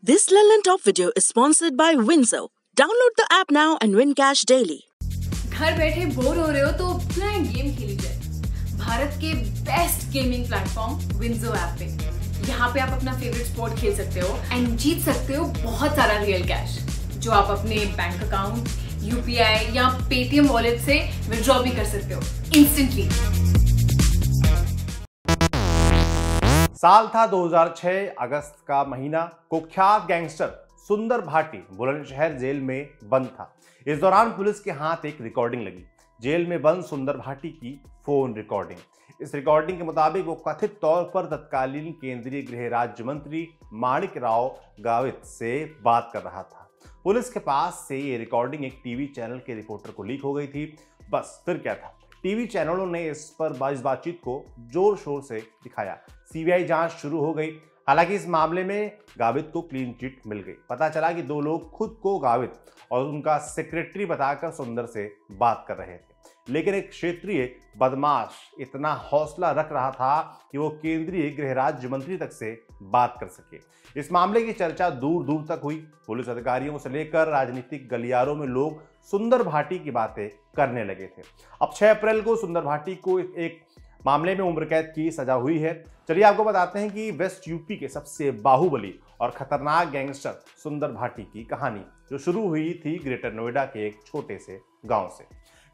This Lelland Top video is sponsored by Windsor. Download the app now and win cash daily. घर बैठे bore हो रहे हो तो क्यों ना गेम खेली जाए। भारत के best gaming platform WinZO app पे यहाँ पे आप अपना फेवरेट स्पोर्ट खेल सकते हो एंड जीत सकते हो बहुत सारा रियल कैश जो आप अपने बैंक अकाउंट, यूपीआई या पेटीएम वॉलेट से विड्रॉ भी कर सकते हो इंस्टेंटली। साल था 2006, अगस्त का महीना। कुख्यात गैंगस्टर सुंदर भाटी बुलंदशहर जेल में बंद था। इस दौरान पुलिस के हाथ एक रिकॉर्डिंग लगी, जेल में बंद सुंदर भाटी की फोन रिकॉर्डिंग। इस रिकॉर्डिंग के मुताबिक वो कथित तौर पर तत्कालीन केंद्रीय गृह राज्य मंत्री माणिक राव गावित से बात कर रहा था। पुलिस के पास से ये रिकॉर्डिंग एक टीवी चैनल के रिपोर्टर को लीक हो गई थी। बस फिर क्या था, टीवी चैनलों ने इस बातचीत को जोर शोर से दिखाया। सीबीआई जांच शुरू हो गई। हालांकि इस मामले में गावित को क्लीन चिट मिल गई। पता चला कि दो लोग खुद को गावित और उनका सेक्रेटरी बताकर सुंदर से बात कर रहे थे, लेकिन एक क्षेत्रीय बदमाश इतना हौसला रख रहा था कि वो केंद्रीय गृह राज्य मंत्री तक से बात कर सके। इस मामले की चर्चा दूर दूर तक हुई। पुलिस अधिकारियों से लेकर राजनीतिक गलियारों में लोग सुंदर भाटी की बातें करने लगे थे। अब 6 अप्रैल को सुंदर भाटी को एक मामले में उम्र कैद की सजा हुई है। चलिए आपको बताते हैं कि वेस्ट यूपी के सबसे बाहुबली और खतरनाक गैंगस्टर सुंदर भाटी की कहानी, जो शुरू हुई थी ग्रेटर नोएडा के एक छोटे से गांव से।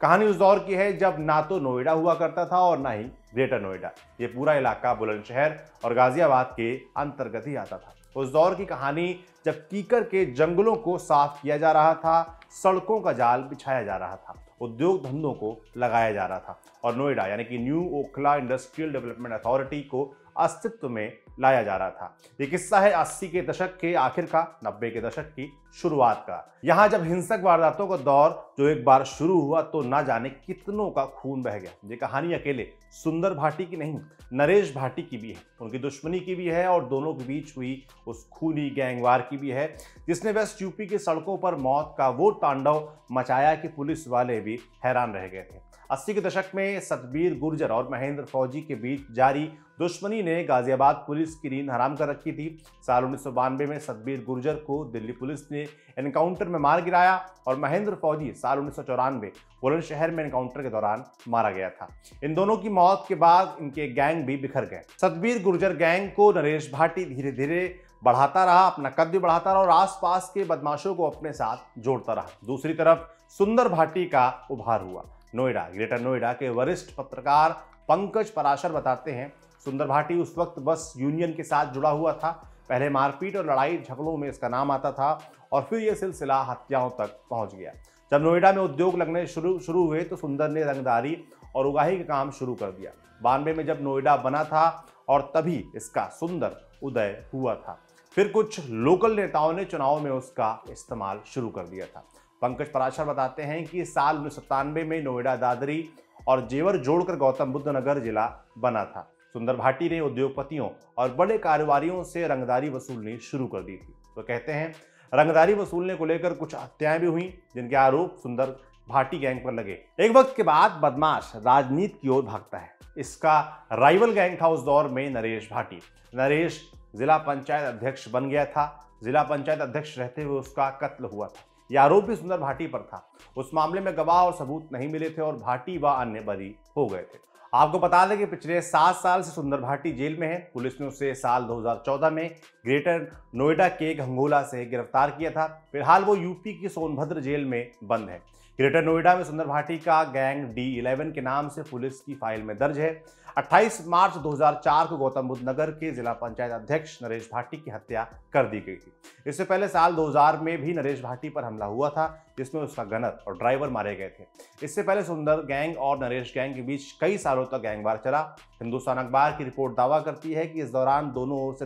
कहानी उस दौर की है जब ना तो नोएडा हुआ करता था और ना ही ग्रेटर नोएडा। ये पूरा इलाका बुलंदशहर और गाजियाबाद के अंतर्गत ही आता था। उस दौर की कहानी जब कीकर के जंगलों को साफ किया जा रहा था, सड़कों का जाल बिछाया जा रहा था, उद्योग धंधों को लगाया जा रहा था और नोएडा यानी कि new Okhla industrial development authority को अस्तित्व में लाया जा रहा था। ये किस्सा है 80 के दशक के आखिर का, 90 के दशक की शुरुआत का। यहाँ जब हिंसक वारदातों का दौर जो एक बार शुरू हुआ तो ना जाने कितनों का खून बह गया। ये कहानी अकेले सुंदर भाटी की नहीं, नरेश भाटी की भी है, उनकी दुश्मनी की भी है और दोनों के बीच हुई उस खूनी गैंगवार की भी है, जिसने वेस्ट यूपी की सड़कों पर मौत का वो तांडव मचाया कि पुलिस वाले भी हैरान रह गए थे। 80 के दशक में सतबीर गुर्जर और महेंद्र फौजी के बीच जारी दुश्मनी ने गाजियाबाद पुलिस की नींद हराम कर रखी थी। साल 1992 में सतबीर गुर्जर को दिल्ली पुलिस ने एनकाउंटर में मार गिराया और महेंद्र फौजी साल 1994 बुलंदशहर में एनकाउंटर के दौरान मारा गया था। इन दोनों की मौत के बाद इनके गैंग भी बिखर गए। सतबीर गुर्जर गैंग को नरेश भाटी धीरे धीरे बढ़ाता रहा, अपना कद भी बढ़ाता रहा और आसपास के बदमाशों को अपने साथ जोड़ता रहा। दूसरी तरफ सुंदर भाटी का उभार हुआ। नोएडा, ग्रेटर नोएडा के वरिष्ठ पत्रकार पंकज पराशर बताते हैं, सुंदर भाटी उस वक्त बस यूनियन के साथ जुड़ा हुआ था। पहले मारपीट और लड़ाई झगड़ों में इसका नाम आता था और फिर यह सिलसिला हत्याओं तक पहुंच गया। जब नोएडा में उद्योग लगने शुरू हुए तो सुंदर ने रंगदारी और उगाही का काम शुरू कर दिया। 92 में जब नोएडा बना था और तभी इसका सुंदर उदय हुआ था। फिर कुछ लोकल नेताओं ने चुनाव में उसका इस्तेमाल शुरू कर दिया था। पंकज पराशर बताते हैं कि साल 1997 में नोएडा दादरी और जेवर जोड़कर गौतम बुद्ध नगर जिला बना था। सुंदर भाटी ने उद्योगपतियों और बड़े कारोबारियों से रंगदारी वसूलनी शुरू कर दी थी। तो कहते हैं रंगदारी वसूलने को लेकर कुछ हत्याएं भी हुई, जिनके आरोप सुंदर भाटी गैंग पर लगे। एक वक्त के बाद बदमाश राजनीति की ओर भागता है। इसका राइवल गैंग था उस दौर में नरेश भाटी। नरेश जिला पंचायत अध्यक्ष बन गया था। जिला पंचायत अध्यक्ष रहते हुए उसका कत्ल हुआ था। यह आरोप भी सुंदर भाटी पर था। उस मामले में गवाह और सबूत नहीं मिले थे और भाटी व अन्य बरी हो गए थे। आपको बता दें कि पिछले 7 साल से सुंदर भाटी जेल में है। पुलिस ने उसे साल 2014 में ग्रेटर नोएडा के घंगोला से गिरफ्तार किया था। फिलहाल वो यूपी की सोनभद्र जेल में बंद है। ग्रेटर नोएडा में सुंदर भाटी का गैंग D11 के नाम से पुलिस की फाइल में दर्ज है। 28 मार्च 2004 को गौतम बुद्ध नगर के जिला पंचायत अध्यक्ष नरेश भाटी की हत्या कर दी गई थी। इससे पहले साल 2000 में भी नरेश भाटी पर हमला हुआ था, जिसमें उसका गनर और ड्राइवर मारे गए थे। इससे पहले सुंदर गैंग और नरेश गैंग के बीच कई सालों तक गैंगवार चला। हिंदुस्तान अखबार की रिपोर्ट दावा करती है कि इस दौरान दोनों ओर से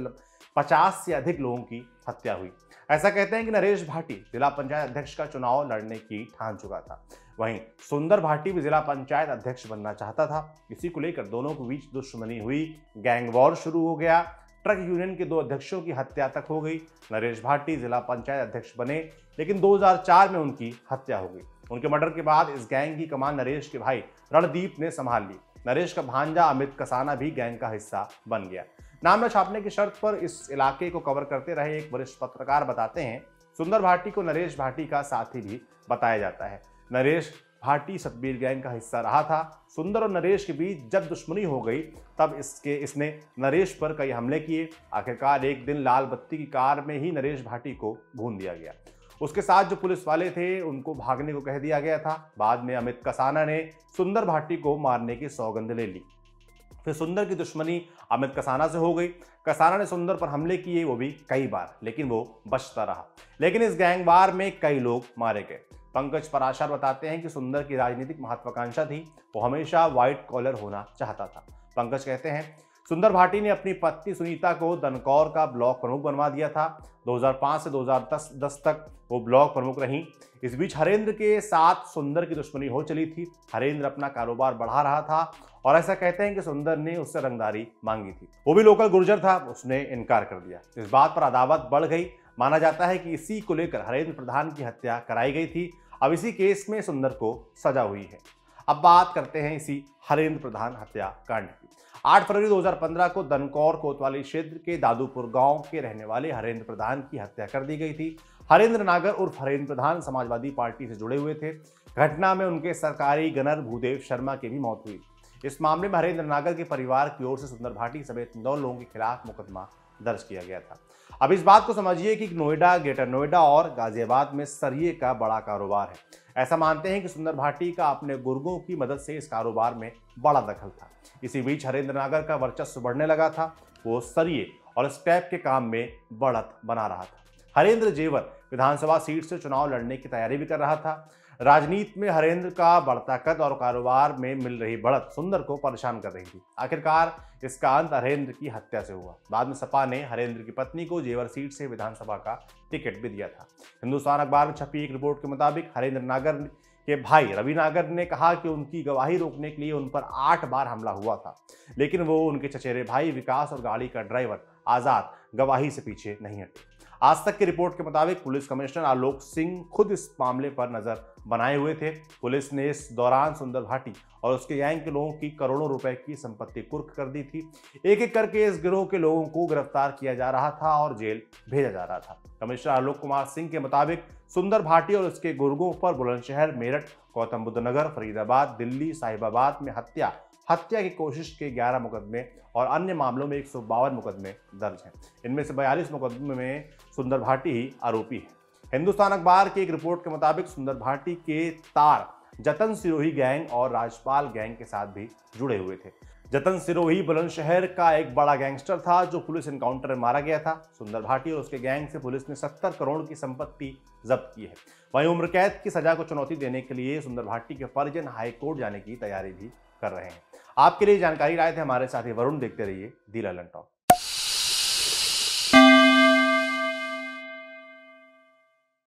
50 से अधिक लोगों की हत्या हुई। ऐसा कहते हैं कि नरेश भाटी जिला पंचायत अध्यक्ष का चुनाव लड़ने की ठान चुका था। वहीं सुंदर भाटी भी जिला पंचायत अध्यक्ष बनना चाहता था। इसी को लेकर दोनों के बीच दुश्मनी हुई, गैंग वॉर शुरू हो गया। ट्रक यूनियन के 2 अध्यक्षों की हत्या तक हो गई। नरेश भाटी जिला पंचायत अध्यक्ष बने, लेकिन 2004 में उनकी हत्या हो गई। उनके मर्डर के बाद इस गैंग की कमान नरेश के भाई रणदीप ने संभाल ली। नरेश का भांजा अमित कसाना भी गैंग का हिस्सा बन गया। नाम न छापने की शर्त पर इस इलाके को कवर करते रहे एक वरिष्ठ पत्रकार बताते हैं, सुंदर भाटी को नरेश भाटी का साथी भी बताया जाता है। नरेश भाटी सतबीर गैंग का हिस्सा रहा था। सुंदर और नरेश के बीच जब दुश्मनी हो गई तब इसने नरेश पर कई हमले किए। आखिरकार एक दिन लाल बत्ती की कार में ही नरेश भाटी को भून दिया गया। उसके साथ जो पुलिस वाले थे उनको भागने को कह दिया गया था। बाद में अमित कसाना ने सुंदर भाटी को मारने की सौगंध ले ली। फिर सुंदर की दुश्मनी अमित कसाना से हो गई। कसाना ने सुंदर पर हमले किए, वो भी कई बार, लेकिन वो बचता रहा। लेकिन इस गैंगवार में कई लोग मारे गए। पंकज पराशर बताते हैं कि सुंदर की राजनीतिक महत्वाकांक्षा थी, वो हमेशा व्हाइट कॉलर होना चाहता था। पंकज कहते हैं, सुंदर भाटी ने अपनी पत्नी सुनीता को दनकौर का ब्लॉक प्रमुख बनवा दिया था। 2005 से 2010 तक वो ब्लॉक प्रमुख रहीं। इस बीच हरेंद्र के साथ सुंदर की दुश्मनी हो चली थी। हरेंद्र अपना कारोबार बढ़ा रहा था और ऐसा कहते हैं कि सुंदर ने उससे रंगदारी मांगी थी। वो भी लोकल गुर्जर था, उसने इनकार कर दिया। इस बात पर अदावत बढ़ गई। माना जाता है कि इसी को लेकर हरेंद्र प्रधान की हत्या कराई गई थी। अब इसी केस में सुंदर को सजा हुई है। अब बात करते हैं इसी हरेंद्र प्रधान हत्याकांड की। 8 फरवरी 2015 को दनकौर कोतवाली क्षेत्र के दादूपुर गांव के रहने वाले हरेंद्र प्रधान की हत्या कर दी गई थी। हरेंद्र नागर उर्फ हरेंद्र प्रधान समाजवादी पार्टी से जुड़े हुए थे। घटना में उनके सरकारी गनर भूदेव शर्मा की भी मौत हुई। इस मामले में हरेंद्र नागर के परिवार की ओर से सुंदर भाटी समेत 9 लोगों के खिलाफ मुकदमा दर्ज किया गया था। अब इस बात को समझिए कि नोएडा, ग्रेटर नोएडा और गाजियाबाद में सरिये का बड़ा कारोबार है। ऐसा मानते हैं कि सुंदर भाटी का अपने गुर्गों की मदद से इस कारोबार में बड़ा दखल था। इसी बीच हरेंद्र नागर का वर्चस्व बढ़ने लगा था। वो सरिये और स्क्रैप के काम में बढ़त बना रहा था। हरेंद्र जेवर विधानसभा सीट से चुनाव लड़ने की तैयारी भी कर रहा था। राजनीति में हरेंद्र का बढ़ता कद और कारोबार में मिल रही बढ़त सुंदर को परेशान कर रही थी। आखिरकार इसका अंत हरेंद्र की हत्या से हुआ। बाद में सपा ने हरेंद्र की पत्नी को जेवर सीट से विधानसभा का टिकट भी दिया था। हिंदुस्तान अखबार में छपी एक रिपोर्ट के मुताबिक हरेंद्र नागर के भाई रवि नागर ने कहा कि उनकी गवाही रोकने के लिए उन पर 8 बार हमला हुआ था, लेकिन वो उनके चचेरे भाई विकास और गाड़ी का ड्राइवर आजाद गवाही से पीछे नहीं हटे। आज तक की रिपोर्ट के मुताबिक पुलिस कमिश्नर आलोक सिंह खुद इस मामले पर नजर बनाए हुए थे। पुलिस ने इस दौरान सुंदर भाटी और उसके गैंग के लोगों की करोड़ों रुपए की संपत्ति कुर्क कर दी थी। एक एक करके इस गिरोह के लोगों को गिरफ्तार किया जा रहा था और जेल भेजा जा रहा था। कमिश्नर आलोक कुमार सिंह के मुताबिक सुंदर भाटी और उसके गुर्गों पर बुलंदशहर, मेरठ, गौतम बुद्ध नगर, फरीदाबाद, दिल्ली, साहिबाबाद में हत्या की कोशिश के 11 मुकदमे और अन्य मामलों में 152 मुकदमे दर्ज हैं। इनमें से 42 मुकदमे में सुंदर भाटी ही आरोपी है। हिंदुस्तान अखबार की एक रिपोर्ट के मुताबिक सुंदर भाटी के तार जतन सिरोही गैंग और राजपाल गैंग के साथ भी जुड़े हुए थे। जतन सिरोही बुलंदशहर का एक बड़ा गैंगस्टर था जो पुलिस एनकाउंटर में मारा गया था। सुंदर भाटी और उसके गैंग से पुलिस ने 70 करोड़ की संपत्ति जब्त की है। वहीं उम्र कैद की सजा को चुनौती देने के लिए सुंदर भाटी के परिजन हाईकोर्ट जाने की तैयारी भी कर रहे हैं। आपके लिए जानकारी लाए थे हमारे साथी वरुण। देखते रहिए दी ललन टॉक।